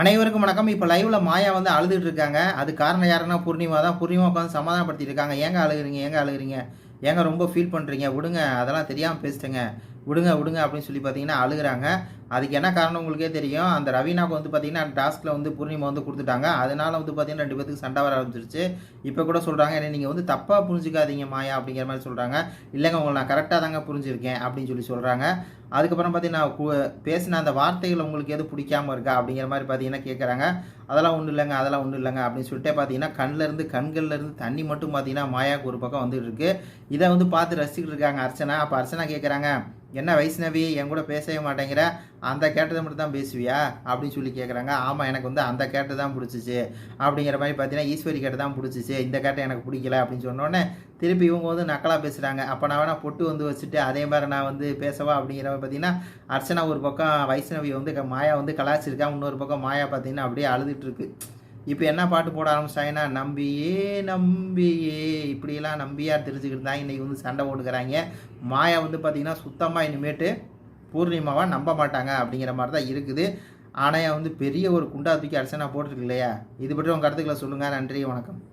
அனைவருக்கும் வணக்கம். இப்போ லைவ்ல மாயா வந்து அழுதுட்டு இருக்காங்க. அது காரணம் யாருன்னா பூர்ணிமா தான். பூர்ணிமா உட்காந்து சமாதானப்படுத்திட்டு இருக்காங்க. ஏங்க அழுகுறீங்க, ஏங்க அழுகுறீங்க, ஏங்க ரொம்ப ஃபீல் பண்ணுறீங்க, விடுங்க, அதெல்லாம் தெரியாமல் பேசிட்டேங்க, விடுங்க விடுங்க அப்படின்னு சொல்லி பார்த்தீங்கன்னா அழுகுறாங்க. அதுக்கு என்ன காரணம் உங்களுக்கே தெரியும். அந்த ரவீனாக்கு வந்து பார்த்தீங்கன்னா டாஸ்கில் வந்து பூர்ணிமா வந்து கொடுத்துட்டாங்க. அதனால வந்து பார்த்தீங்கன்னா 2 பேத்துக்கு சண்டை வர ஆரம்பிச்சிருச்சு. இப்போ கூட சொல்கிறாங்க, என்ன நீங்கள் வந்து தப்பாக புரிஞ்சுக்காதீங்க மாயா அப்படிங்கிற மாதிரி சொல்கிறாங்க. இல்லைங்க, உங்களை நான் கரெக்டாக தாங்க புரிஞ்சிருக்கேன் அப்படின்னு சொல்லி சொல்கிறாங்க. அதுக்கப்புறம் பார்த்தீங்கன்னா பேசின அந்த வார்த்தைகள் உங்களுக்கு எது பிடிக்காம இருக்கா அப்படிங்கிற மாதிரி பார்த்தீங்கன்னா கேட்குறாங்க. அதெல்லாம் ஒன்றும் இல்லைங்க, அதெல்லாம் ஒன்றும் இல்லைங்க அப்படின்னு சொல்லிட்டு பார்த்தீங்கன்னா கண்கள்லேருந்து தண்ணி மட்டும் பார்த்தீங்கன்னா மாயாவுக்கு ஒரு பக்கம் வந்துட்டு இருக்கு. இதை வந்து பார்த்து ரசிச்சுட்டு இருக்காங்க அர்ச்சனா. அப்போ அர்ச்சனா கேட்குறாங்க, என்ன வைஷ்ணவி என் கூட பேசவே மாட்டேங்கிற, அந்த கேட்டதை மட்டும் தான் பேசுவியா அப்படின்னு சொல்லி கேட்குறாங்க. ஆமாம், எனக்கு வந்து அந்த கேட்டு தான் பிடிச்சிச்சு அப்படிங்கிற மாதிரி பார்த்தீங்கன்னா ஈஸ்வரி கேட்டு தான் பிடிச்சிச்சு, இந்த கேட்டை எனக்கு பிடிக்கல அப்படின்னு சொன்னோடனே திருப்பி இவங்க வந்து நக்கலாக பேசுகிறாங்க. அப்போ நான் வேணா பொட்டு வந்து வச்சுட்டு அதே மாதிரி நான் வந்து பேசவா அப்படிங்கிற மாதிரி பார்த்தீங்கன்னா அர்ச்சனா ஒரு பக்கம் வைஷ்ணவி வந்து மாயா வந்து கலாச்சிருக்கா, இன்னொரு பக்கம் மாயா பார்த்தீங்கன்னா அப்படியே அழுதுட்டு இருக்கு. இப்போ என்ன பாட்டு போட ஆரம்பிச்சிட்டாங்கன்னா, நம்பியே நம்பியே இப்படியெல்லாம் நம்பியார் தெரிஞ்சுக்கிட்டு தான் இன்றைக்கி வந்து சண்டை போட்டுக்கிறாங்க. மாயா வந்து பார்த்திங்கன்னா சுத்தமாக இனிமேட்டு பூர்ணிமாவாக நம்ப மாட்டாங்க அப்படிங்கிற மாதிரி தான் இருக்குது. ஆனால் வந்து பெரிய ஒரு குண்டா தூக்கி அர்ச்சனா போட்டிருக்கு இல்லையா? இது பற்றி உங்கள் கருத்துக்களை சொல்லுங்கள். நன்றி, வணக்கம்.